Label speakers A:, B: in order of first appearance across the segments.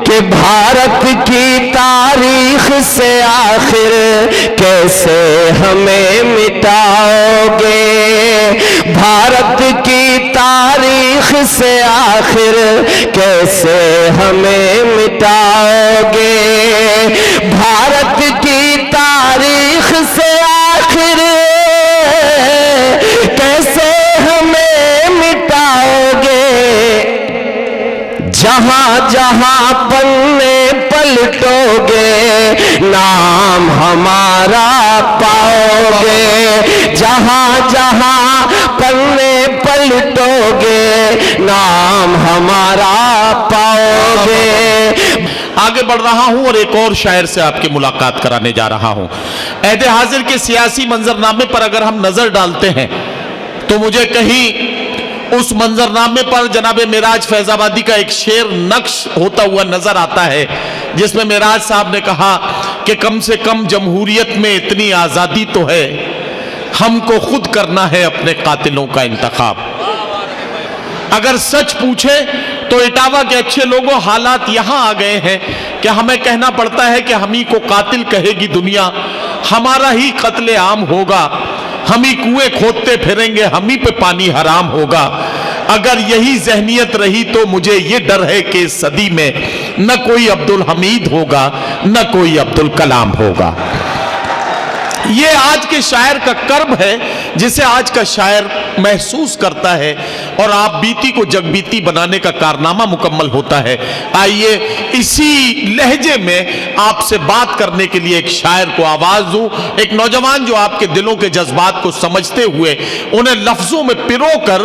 A: کہ بھارت کی تاریخ سے آخر کیسے ہمیں مٹاؤ گے، بھارت کی تاریخ سے آخر کیسے ہمیں مٹاؤ گے، بھارت کی تاریخ سے آخر کیسے ہمیں مٹاؤ گے، جہاں جہاں پلے پلٹو گے نام ہمارا پاؤ گے، جہاں جہاں پلے پلٹو گے نام ہمارا پاؤ گے۔
B: آگے بڑھ رہا ہوں اور ایک اور شاعر سے آپ کی ملاقات کرانے جا رہا ہوں۔ عہد حاضر کے سیاسی منظرنامے پر اگر ہم نظر ڈالتے ہیں تو مجھے کہیں اس منظرنامے پر جناب معراج فیض آبادی کا ایک شعر نقش ہوتا ہوا نظر آتا ہے، جس میں معراج صاحب نے کہا کہ کم سے کم جمہوریت میں اتنی آزادی تو ہے، ہم کو خود کرنا ہے اپنے قاتلوں کا انتخاب۔ اگر سچ پوچھے تو اٹاوا کے اچھے لوگوں حالات یہاں آ گئے ہیں کہ ہمیں کہنا پڑتا ہے کہ ہم ہی کو قاتل کہے گی دنیا، ہمارا ہی قتل عام ہوگا، ہم ہی کنویں کھودتے پھریں گے، ہم ہی پہ پانی حرام ہوگا۔ اگر یہی ذہنیت رہی تو مجھے یہ ڈر ہے کہ اس صدی میں نہ کوئی عبدالحمید ہوگا نہ کوئی عبدالکلام ہوگا۔ یہ آج کے شاعر کا کرب ہے جسے آج کا شاعر محسوس کرتا ہے، اور آپ بیتی کو جگ بیتی بنانے کا کارنامہ مکمل ہوتا ہے۔ آئیے اسی لہجے میں آپ سے بات کرنے کے لیے ایک شاعر کو آواز دوں، ایک نوجوان جو آپ کے دلوں کے جذبات کو سمجھتے ہوئے انہیں لفظوں میں پرو کر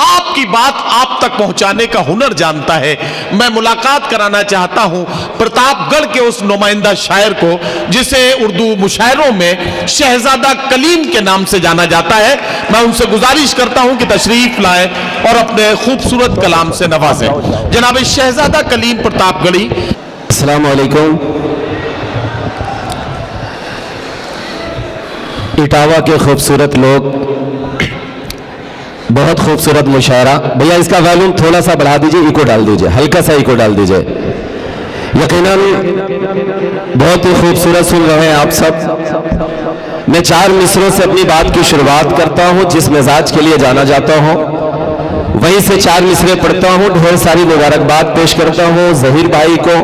B: آپ کی بات آپ تک پہنچانے کا ہنر جانتا ہے۔ میں ملاقات کرانا چاہتا ہوں پرتاپ گڑھ کے اس نمائندہ شاعر کو جسے اردو مشاعروں میں شہزادہ کلیم کے نام سے جانا جاتا ہے۔ میں ان سے گزارش کرتا ہوں کہ تشریف لائیں اور اپنے خوبصورت کلام سے نوازیں۔ جناب شہزادہ کلیم پرتاپ گڑھی۔
A: السلام علیکم۔ اٹاوا کے خوبصورت لوگ، بہت خوبصورت مشاعرہ۔ بھیا اس کا والیوم تھوڑا سا بڑھا دیجئے، ایکو ڈال دیجئے، ہلکا سا ایکو ڈال دیجئے۔ یقیناً بہت ہی خوبصورت سن رہے ہیں آپ سب۔ میں 4 مصروں سے اپنی بات کی شروعات کرتا ہوں، جس مزاج کے لیے جانا جاتا ہوں وہیں سے 4 مصرے پڑھتا ہوں۔ ڈھیر ساری مبارکباد پیش کرتا ہوں ظہیر بھائی کو،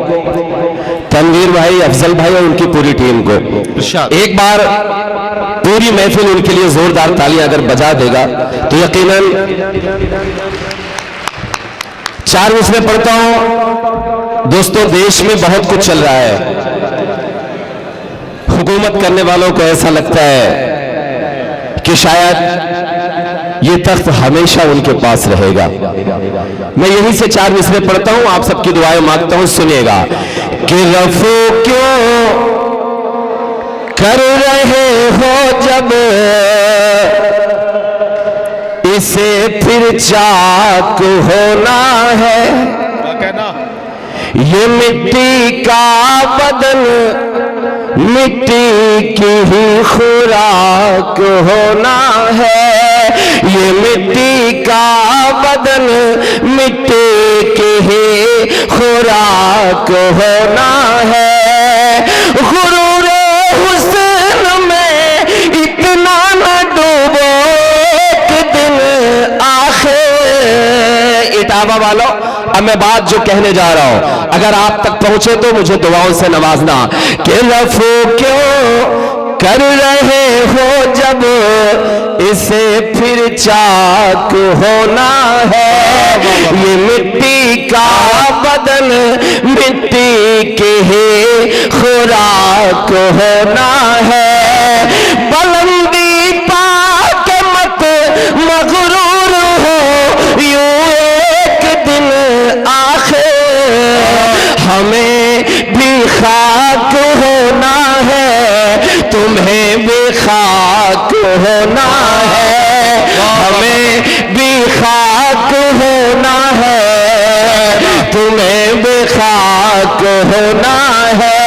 A: تنویر بھائی، افضل بھائی اور ان کی پوری ٹیم کو۔ ایک بار پوری محفل ان کے لیے زوردار تالیاں اگر بجا دے گا تو یقیناً 4 مصرے پڑھتا ہوں۔ دوستو، دیش میں بہت کچھ چل رہا ہے، حکومت کرنے والوں کو ایسا لگتا ہے کہ شاید یہ تخت ہمیشہ ان کے پاس رہے گا۔ میں یہیں سے 4 مصرے پڑھتا ہوں، آپ سب کی دعائیں مانگتا ہوں، سنیے گا کہ رفو کیوں کر رہے ہو جب اسے پھر چاک ہونا ہے، یہ مٹی کا بدن مٹی کی ہی خوراک ہونا ہے، یہ مٹی کا بدن مٹی کی ہی خوراک ہونا ہے۔ غرور حسن میں اتنا نہ ڈوبو، ایک دن آخر۔ اٹاوا والو، اب میں بات جو کہنے جا رہا ہوں اگر آپ تک پہنچے تو مجھے دعاؤں سے نوازنا کہ رفو کیوں کر رہے ہو جب اسے پھر چاک ہونا ہے، یہ مٹی کا بدن مٹی کی ہی خوراک ہونا ہے۔ بلندی پا کے مت مغرور ہو، یوں ایک دن آخر ہمیں بھی خاک ہونا ہے، تمہیں بھی خاک ہونا ہے، ہمیں بھی خاک ہونا ہے، تمہیں بھی خاک ہونا ہے۔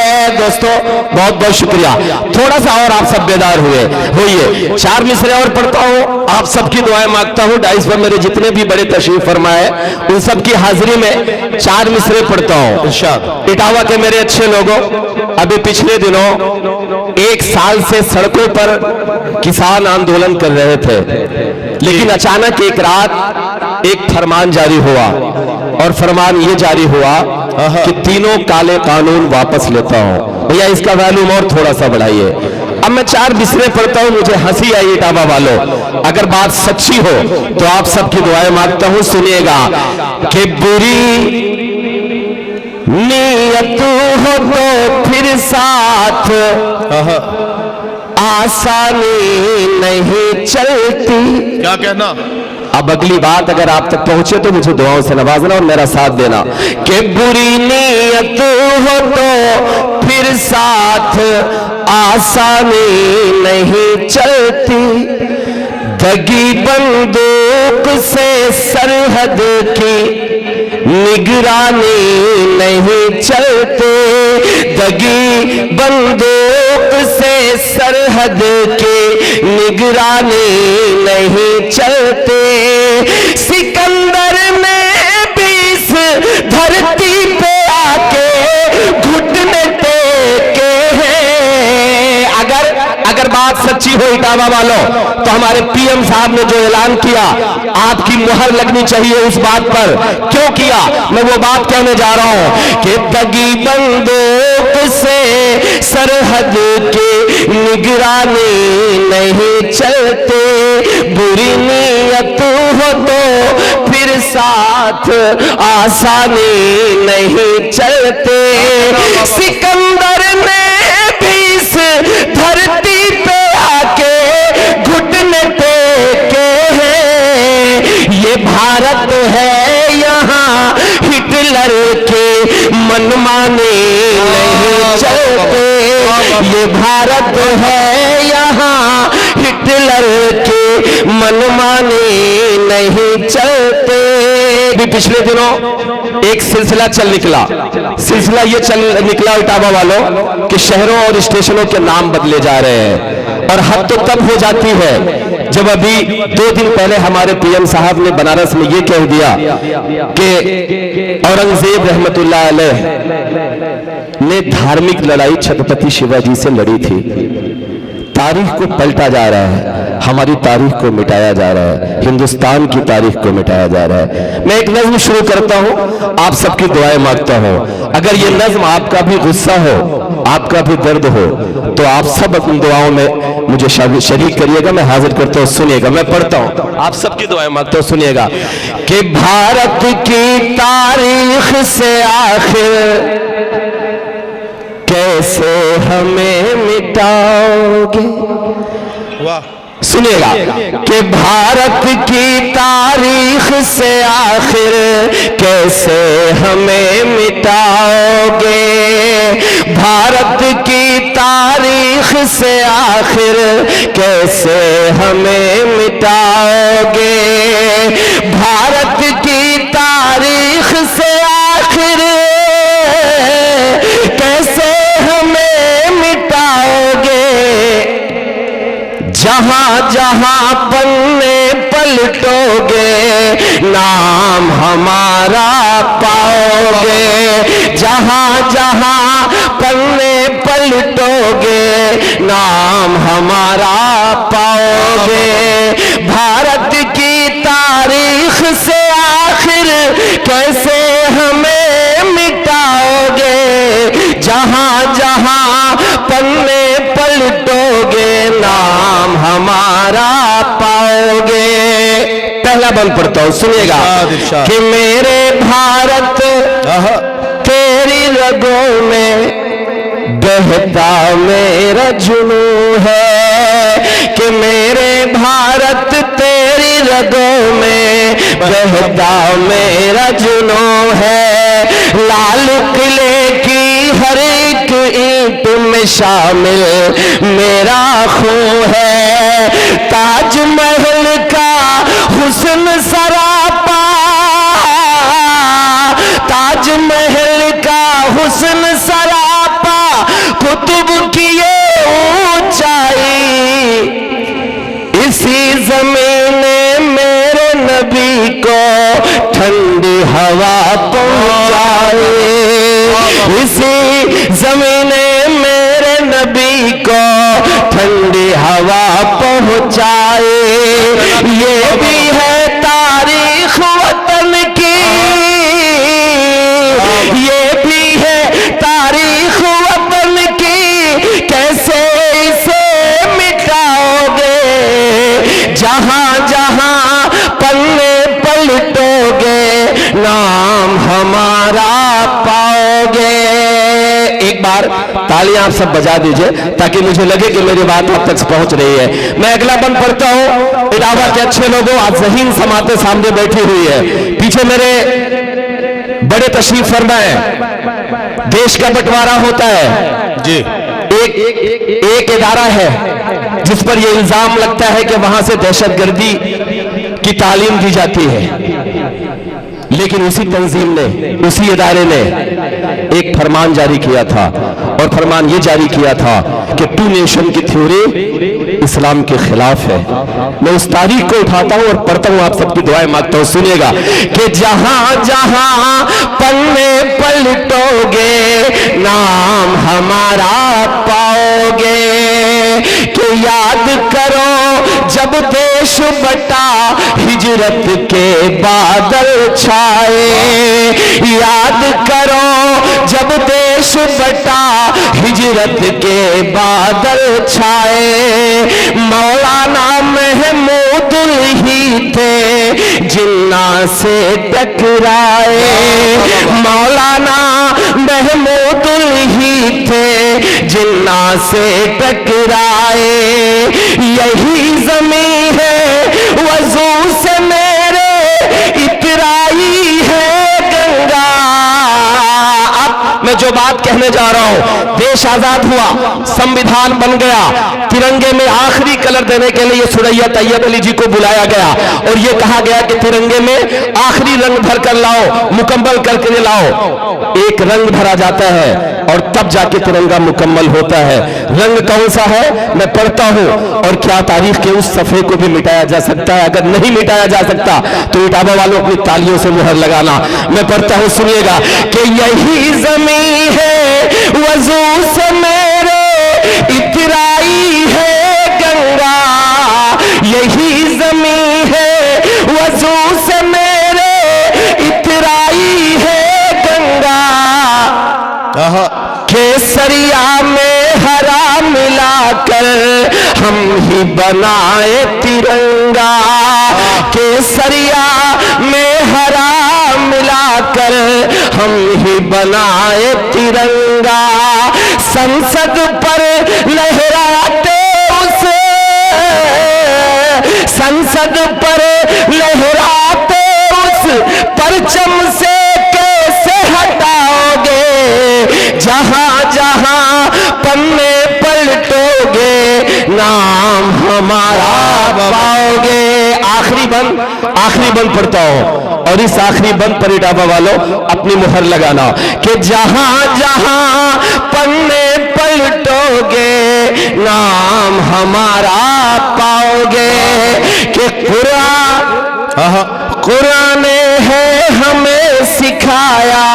A: दोस्तों, बहुत बहुत शुक्रिया। थोड़ा सा और आप सब बेदार होइए। 4 मिसरे और पढ़ता हूँ, आप सबकी दुआएं मांगता हूँ। डाइस पर मेरे जितने भी बड़े तशरीफ फरमाए उन सबकी हाजिरी में 4 मिसरे पढ़ता हूँ। इटावा के मेरे अच्छे लोगों, अभी पिछले दिनों 1 साल से सड़कों पर किसान आंदोलन कर रहे थे, लेकिन अचानक एक रात एक फरमान जारी हुआ और फरमान ये जारी हुआ कि तीनों काले कानून वापस लेता हूं। भैया इसका वैल्यूम और थोड़ा सा बढ़ाइए। अब मैं 4 मिसरे पढ़ता हूं, मुझे हंसी आई इटावा वालों। अगर बात सच्ची हो तो आप सबकी दुआएं मांगता हूं, सुनिएगा कि बुरी नीयत हो तो फिर साथ आसानी नहीं चलती।
B: क्या कहना?
A: अब अगली बात अगर आप तक पहुंचे तो मुझे दुआओं से नवाजना और मेरा साथ देना। कि बुरी नीयत हो तो फिर साथ आसानी नहीं चलती, दगी बंदूक से सरहद की निगरानी नहीं चलते, दगी बंदूक से सरहद की निगरानी नहीं चलते। सिकंदर ने भी इस धरती पे आके घुटने टेके हैं। अगर बात सच्ची हो इटावा वालों तो हमारे पीएम साहब ने जो ऐलान किया, आपकी मुहर लगनी चाहिए उस बात पर। क्यों किया, मैं वो बात कहने जा रहा हूं कि दगी बंदूक से सरहद की निगरानी नहीं चलते, बुरी नीयत हो तो फिर साथ आसानी नहीं चलते। सिकंदर ने भी इस धरती पे आके घुटने टेके हैं। ये भारत है, यहाँ हिटलर के मनमाने नहीं चलते। ये भारत है, यहाँ हिटलर के मनमाने नहीं चलते। भी पिछले दिनों एक सिलसिला चल निकला। सिलसिला ये चल निकला इटावा वालों कि शहरों और स्टेशनों के नाम बदले जा रहे हैं, और हद तो तब हो जाती है जब अभी 2 दिन पहले हमारे पीएम साहब ने बनारस में ये कह दिया कि औरंगजेब रहमतुल्लाह अलैह ने धार्मिक लड़ाई छत्रपति शिवाजी से लड़ी थी। तारीख को पलटा जा रहा है, हमारी तारीख को मिटाया जा रहा है, हिंदुस्तान की तारीख को मिटाया जा रहा है। मैं एक नज्म शुरू करता हूं, आप सबकी दुआएं मांगता हूं। अगर ये नज्म आपका भी गुस्सा हो, आपका भी दर्द हो, तो आप सब अपनी दुआओं में मुझे शरीक करिएगा। मैं हाजिर करता हूं, सुनिएगा। मैं पढ़ता हूं, आप सबकी दुआएं मांगता हूं, सुनिएगा कि भारत की तारीख से आखिर कैसे हमें मिटाओगे।
B: वाह,
A: सुनिएगा कि भारत की तारीख से आखिर कैसे हमें मिटाओगे। भारत की तारीख से आखिर कैसे हमें मिटाओगे। भारत की तारीख से आखिर कैसे हमें मिटाओगे। जहां जहां पन्ने पलटोगे नाम हमारा पाओगे। जहां जहां पन्ने पलटोगे नाम हमारा पाओगे। भारत की तारीख से आखिर कैसे हमें मिटाओगे। जहां जहां पन्ने पलटोगे नाम हमारा पाओगे। पहला बंद पढ़ता हूं, सुनिएगा कि मेरे भारत तेरी रगों में बहता मेरा जुनून है। कि मेरे भारत तेरी रगों में बहता मेरा जुनून है। लाल किले की हर एक ईंट में शामिल मेरा खून है। ताजमहल का हुस्न सरापा, ताजमहल का हुस्न सरापा कुतुब की ये ऊंचाई, इसी जमीन ने मेरे नबी को ठंडी हवा पहुंचाई, इसी जमीन ने मेरे नबी को ठंडी हवा पहुंचाए। ये भी है तारीख वतन की, ये भी है तारीख वतन की, कैसे इसे मिटाओगे, जहां जहां पन्ने पलटोगे नाम हमारा पाओगे। एक बार तालियां आप सब बजा दीजिए ताकि मुझे लगे कि मेरी बात आप तक पहुंच रही है। मैं अगला बंद पढ़ता हूं। इलावा के अच्छे लोगों, आज ज़हीन समाते सामने बैठी हुई है, पीछे मेरे बड़े तशरीफ फरमा है। देश का बंटवारा होता है
B: जी,
A: एक इदारा है जिस पर यह इल्जाम लगता है कि वहां से दहशतगर्दी की तालीम दी जाती है, लेकिन उसी तंजीम ने, उसी इदारे ने एक फरमान जारी किया था, और फरमान ये जारी किया था कि टू नेशन की थ्योरी इस्लाम के खिलाफ है। मैं उस तारीख को उठाता हूं और पढ़ता हूं, आप सबकी दुआएं मांगता हूं, सुनिएगा कि जहां जहां पन्ने पलटोगे नाम हमारा पाओगे, कि याद करो जब देश बटा हिजरत के बादल छाए, याद करो जब देश बटा हिजरत के बादल छाए, मौलाना महमूद ही थे जिन्ना से टकराए, मौलाना महमूद ही थे जिन्ना से टकराए, यही ज़मीन है वज़ू से मेरे इतराई है गंगा। अब मैं जो बात कहने जा रहा हूं, देश आजाद हुआ, संविधान बन गया, तिरंगे में आखिरी कलर देने के लिए सुरैया तैयब अली जी को बुलाया गया और यह कहा गया कि तिरंगे में आखिरी रंग भर कर लाओ, मुकम्मल करके लाओ। एक रंग भरा जाता है और तब जाके तिरंगा मुकम्मल होता है। रंग कौन सा है मैं पढ़ता हूं, और क्या तारीख के उस सफे को भी मिटाया जा सकता है? अगर नहीं मिटाया जा सकता तो इटावा वालों अपनी तालियों से मुहर लगाना। मैं पढ़ता हूं, सुनिएगा कि यही ज़मीन है वज़ू से मेरे इतराई है गंगा, यही ज़मीन है वज़ू से मेरे इतराई है गंगा, केसरिया में हरा मिलाकर हम ही बनाए तिरंगा, केसरिया में हरा मिलाकर हम ही बनाए तिरंगा, संसद पर लहराते उसे, संसद पर लहराते उस परचम से कैसे हटाओगे, जहां जहां पन्ने पलटोगे नाम हमारा पाओगे। आखिरी बंद पढ़ता हूं, और इस आखिरी बंद पर इटावा वालों अपनी मुहर लगाना कि जहां जहां पन्ने पलटोगे नाम हमारा पाओगे, कि कुरान है हमें सिखाया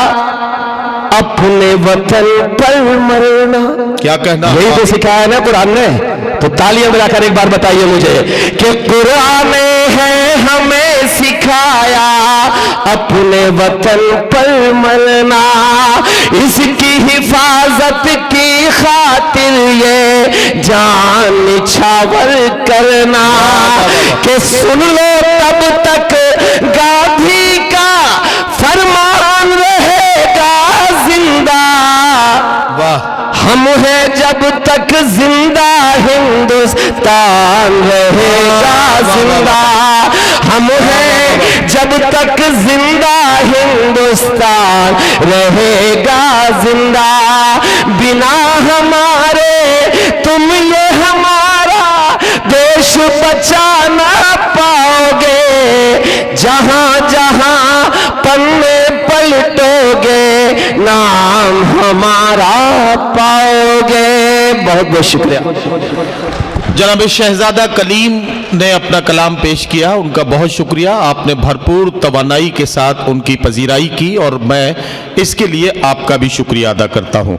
A: अपने वतन पर मरना।
B: क्या कहना,
A: यही तो सिखाया ना कुरान ने, तो तालियां बजाकर एक बार बताइए मुझे कि कुरान है हमें सिखाया अपने वतन पर मरना, इसकी हिफाजत की खातिर ये जान निछावर करना, कि सुन लो तब तक गांधी का फरमान रहेगा जिंदा, हम हैं जब तक जिंदा हिंदुस्तान रहेगा जिंदा, हम हैं जब तक जिंदा हिंदुस्तान रहेगा जिंदा, बिना हमारे तुम ये हमारा देश बचा ना पाओगे, जहां जहां पन्ने पलटोगे नाम हमारा पाओगे। बहुत बहुत शुक्रिया।
B: जनाब शहजादा कलीम ने अपना कलाम पेश किया, उनका बहुत शुक्रिया। आपने भरपूर तवानाई के साथ उनकी पजीराई की और मैं इसके लिए आपका भी शुक्रिया अदा करता हूँ।